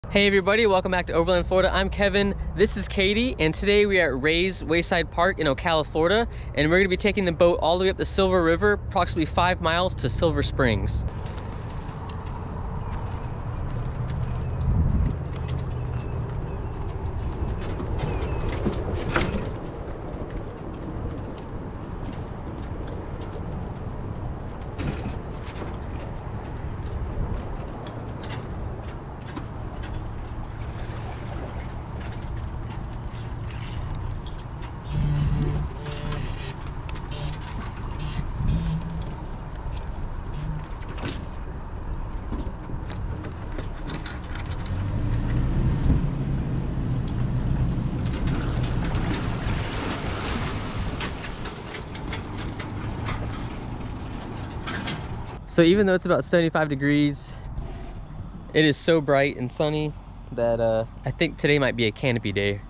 Hey everybody, welcome back to Overland, Florida. I'm Kevin, this is Katie, and today we are at Ray's Wayside Park in Ocala, Florida, and we're gonna be taking the boat all the way up the Silver River, approximately 5 miles to Silver Springs. So even though it's about 75 degrees, it is so bright and sunny that I think today might be a canopy day,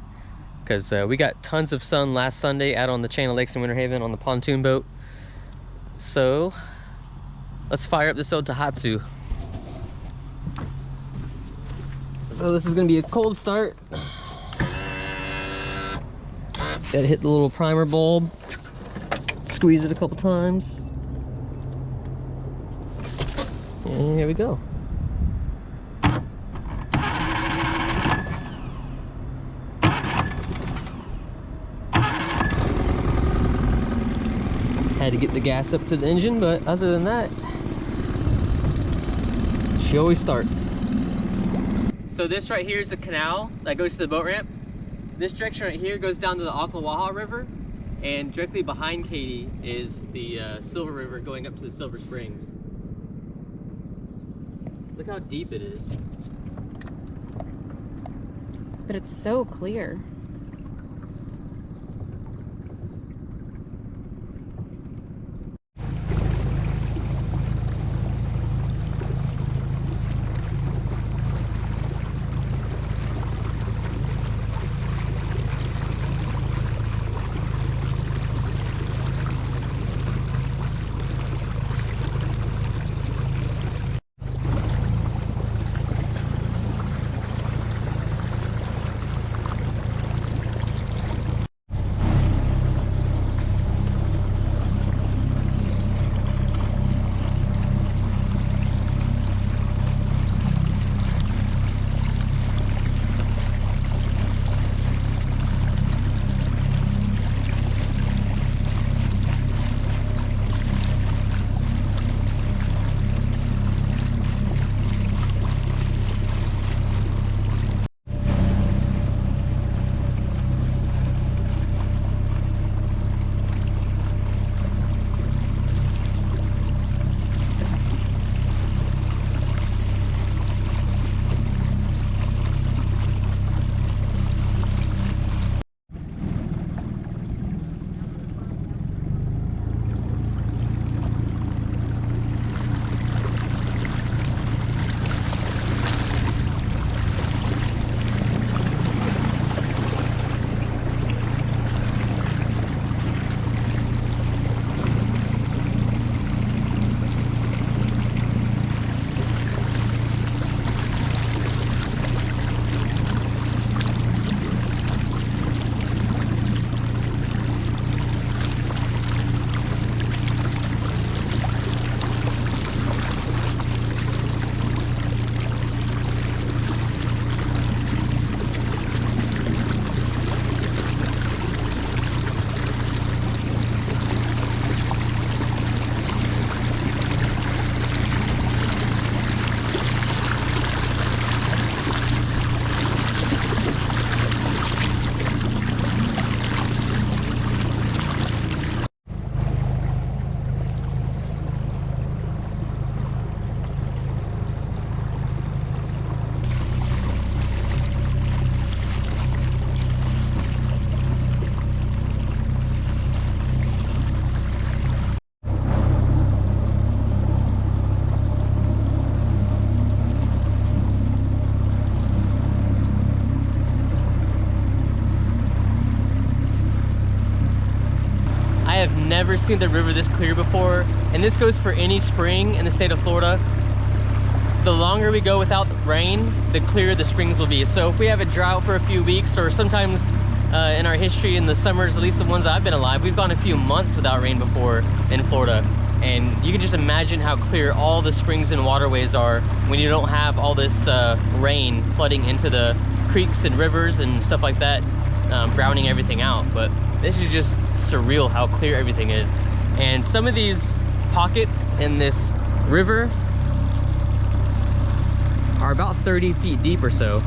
because we got tons of sun last Sunday out on the Channel Lakes in Winter Haven on the pontoon boat. So let's fire up this old Tohatsu. So this is gonna be a cold start. Gotta hit the little primer bulb, squeeze it a couple times. And here we go. Had to get the gas up to the engine, but other than that, she always starts. So this right here is the canal that goes to the boat ramp. This direction right here goes down to the Ocklawaha River, and directly behind Katie is the Silver River going up to the Silver Springs. Look how deep it is. But it's so clear. I have never seen the river this clear before, and this goes for any spring in the state of Florida. the longer we go without rain, the clearer the springs will be. So if we have a drought for a few weeks, or sometimes in our history in the summers, at least the ones I've been alive, we've gone a few months without rain before in Florida. And you can just imagine how clear all the springs and waterways are when you don't have all this rain flooding into the creeks and rivers and stuff like that, browning everything out. But this is just surreal how clear everything is. And some of these pockets in this river are about 30 feet deep or so.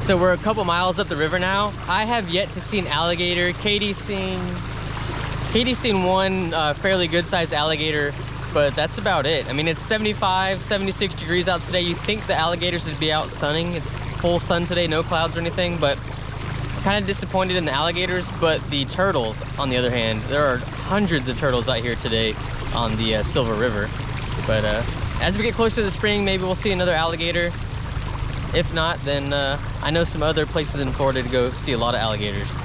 So we're a couple miles up the river now. I have yet to see an alligator. Katie's seen one fairly good sized alligator, but that's about it. I mean, it's 75, 76 degrees out today. You think the alligators would be out sunning. It's full sun today, no clouds or anything, but kind of disappointed in the alligators. But the turtles, on the other hand, there are hundreds of turtles out here today on the Silver River. But as we get closer to the spring, maybe we'll see another alligator. If not, then I know some other places in Florida to go see a lot of alligators.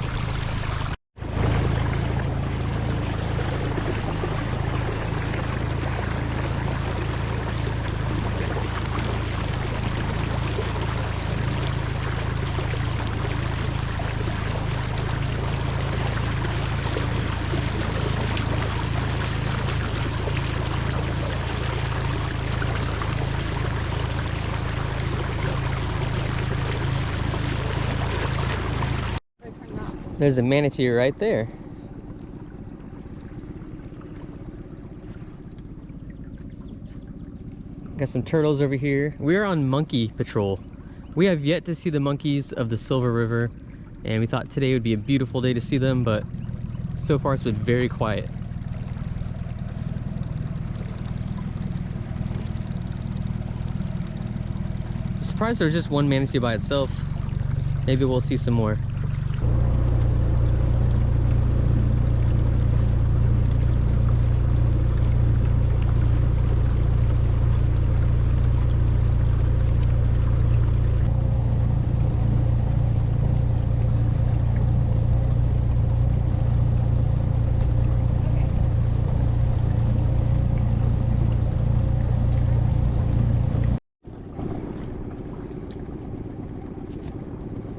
There's a manatee right there. Got some turtles over here. We're on monkey patrol. We have yet to see the monkeys of the Silver River, and we thought today would be a beautiful day to see them, but so far it's been very quiet. I'm surprised there's just one manatee by itself. Maybe we'll see some more.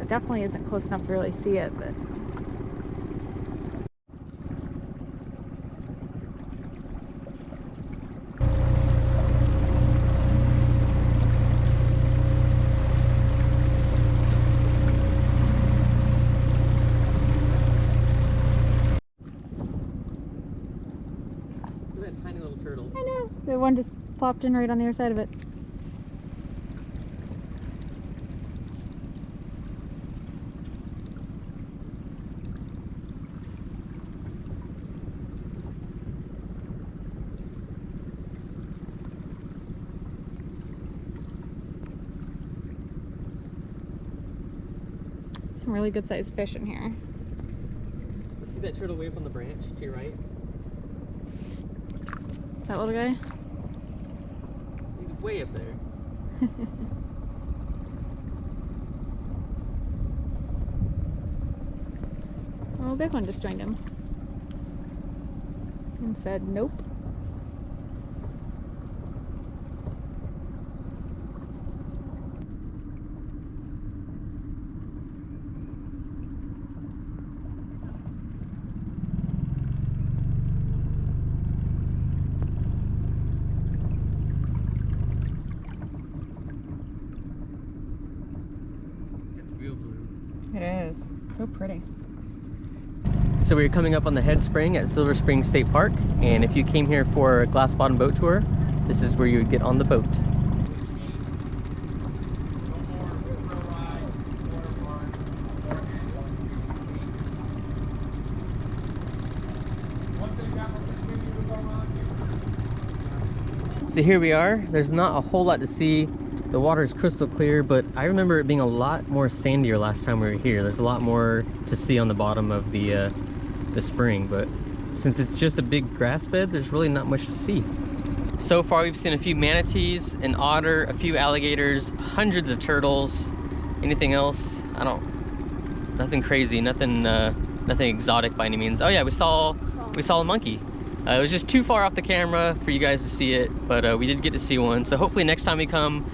Definitely isn't close enough to really see it, but Look at that tiny little turtle. I know. The one just plopped in right on the other side of it. Some really good sized fish in here. See that turtle way up on the branch to your right? That little guy? He's way up there. Oh, big one just joined him. And said nope. Real blue. It is. So pretty. So we're coming up on the head spring at Silver Spring State Park, and if you came here for a glass bottom boat tour, this is where you would get on the boat. So here we are. There's not a whole lot to see. The water is crystal clear, but I remember it being a lot more sandier last time we were here. There's a lot more to see on the bottom of the spring, but since it's just a big grass bed, there's really not much to see. So far we've seen a few manatees, an otter, a few alligators, hundreds of turtles. Anything else? Nothing crazy, nothing exotic by any means. Oh yeah, we saw a monkey. It was just too far off the camera for you guys to see it, but we did get to see one. So hopefully next time we come,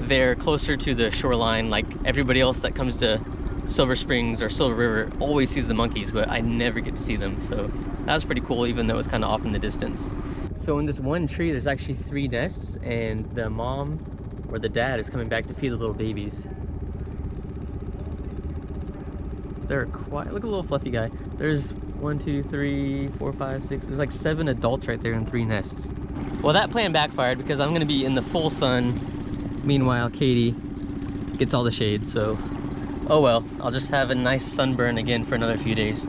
they're closer to the shoreline. Like everybody else that comes to Silver Springs or Silver River always sees the monkeys, but I never get to see them. So that was pretty cool, even though it was kind of off in the distance. So in this one tree, there's actually 3 nests, and the mom or the dad is coming back to feed the little babies. They're quiet. Look at the little fluffy guy. There's 1, 2, 3, 4, 5, 6. There's like 7 adults right there in 3 nests. Well, that plan backfired because I'm gonna be in the full sun. Meanwhile, Katie gets all the shade, so oh well. I'll just have a nice sunburn again for another few days.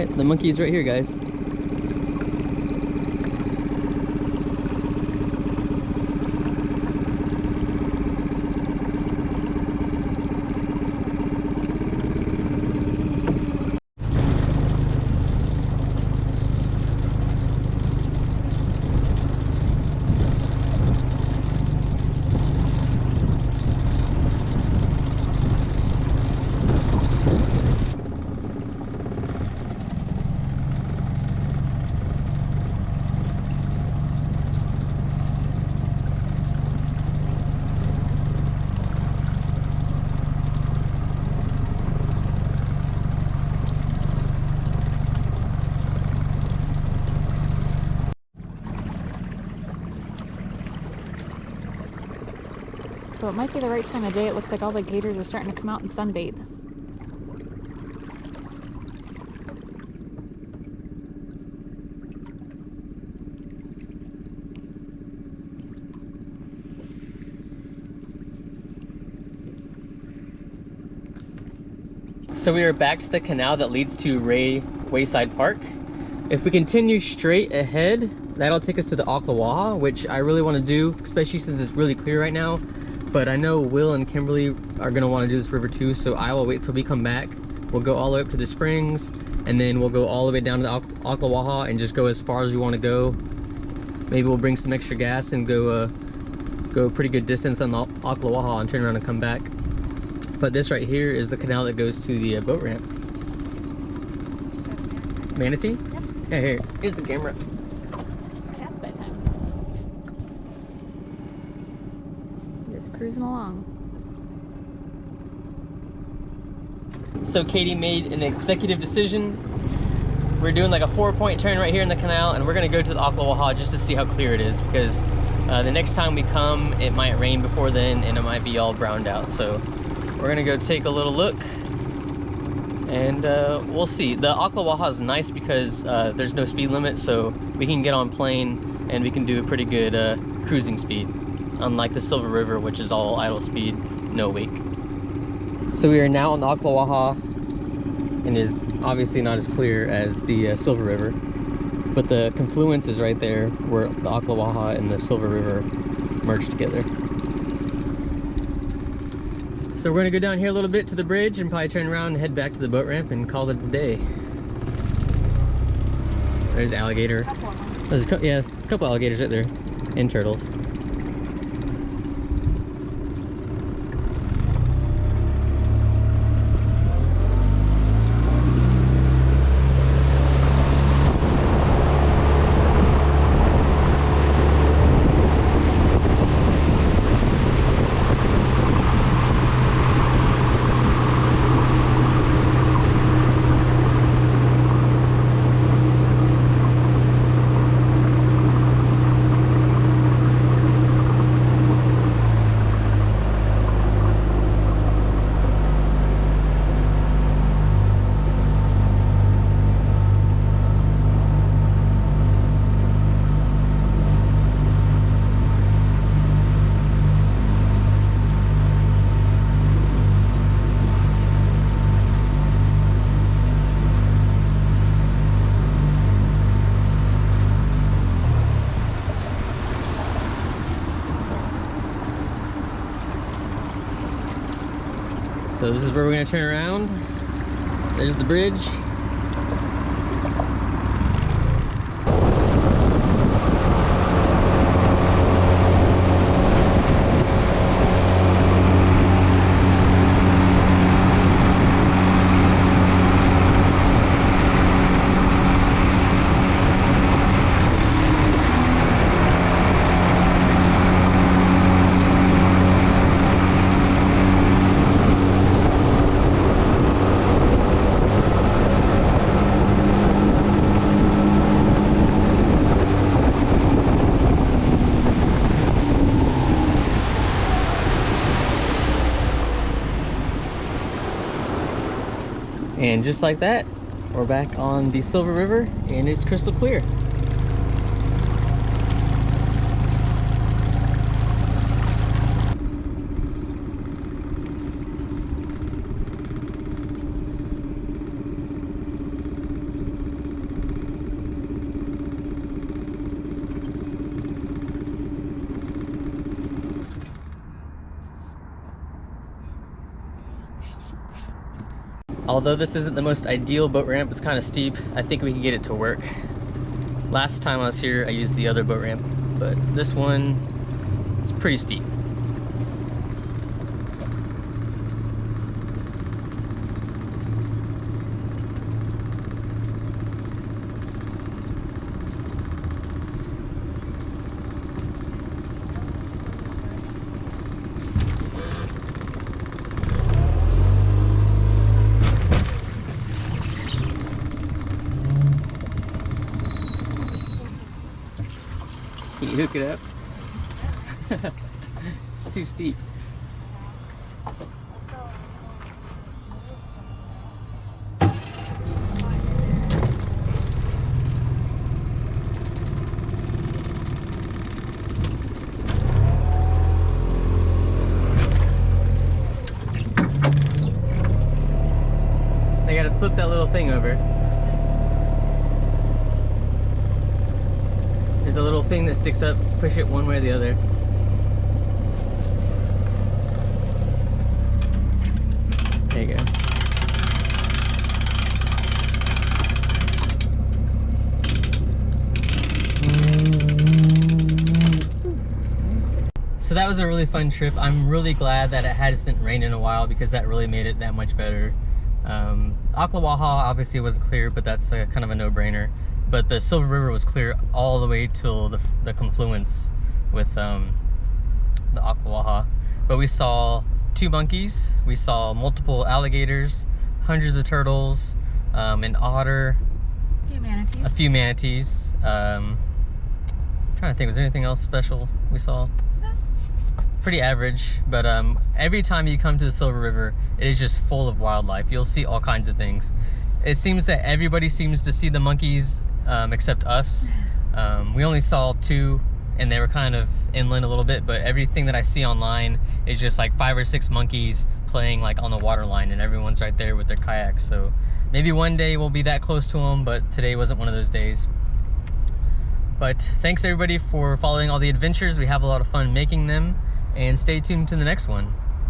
right, the monkey's right here, guys. So it might be the right time of day. It looks like all the gators are starting to come out and sunbathe. So we are back to the canal that leads to Ray Wayside Park. If we continue straight ahead, that'll take us to the Ocklawaha, which I really want to do, especially since it's really clear right now. But I know Will and Kimberly are going to want to do this river too, so I will wait till we come back. We'll go all the way up to the springs, and then we'll go all the way down to the Ocklawaha and just go as far as we want to go. Maybe we'll bring some extra gas and go a pretty good distance on the Ocklawaha and turn around and come back. But this right here is the canal that goes to the boat ramp. Manatee? Yep. Yeah, here's the camera. Past bedtime. Just cruising along. So Katie made an executive decision. We're doing like a 4-point turn right here in the canal, and we're gonna go to the Ocklawaha just to see how clear it is, because the next time we come, it might rain before then and it might be all browned out. So we're gonna go take a little look, and we'll see. The Ocklawaha is nice because there's no speed limit, so we can get on plane and we can do a pretty good cruising speed, unlike the Silver River, which is all idle speed, no wake. So we are now on the Ocklawaha, and is obviously not as clear as the Silver River, but the confluence is right there where the Ocklawaha and the Silver River merge together. So we're gonna go down here a little bit to the bridge and probably turn around and head back to the boat ramp and call it a day. There's alligator. There's a couple alligators right there, and turtles. So this is where we're gonna turn around. There's the bridge. And just like that, we're back on the Silver River and it's crystal clear. Although this isn't the most ideal boat ramp, it's kind of steep, I think we can get it to work. Last time I was here, I used the other boat ramp, but this one is pretty steep. Can you hook it up? It's too steep. They gotta flip that little thing over. There's a little thing that sticks up, push it one way or the other. There you go. So that was a really fun trip. I'm really glad that it hasn't rained in a while because that really made it that much better. Ocklawaha obviously was clear, but that's kind of a no-brainer. But the Silver River was clear all the way till the confluence with the Ocklawaha. But we saw 2 monkeys, we saw multiple alligators, hundreds of turtles, an otter, a few manatees. I'm trying to think, was there anything else special we saw? No. Pretty average, but every time you come to the Silver River, it is just full of wildlife. You'll see all kinds of things. It seems that everybody seems to see the monkeys except us. We only saw 2 and they were kind of inland a little bit, but everything that I see online is just like 5 or 6 monkeys playing like on the water line, and everyone's right there with their kayaks. So maybe one day we'll be that close to them, but today wasn't one of those days. But thanks everybody for following all the adventures. We have a lot of fun making them, and stay tuned to the next one.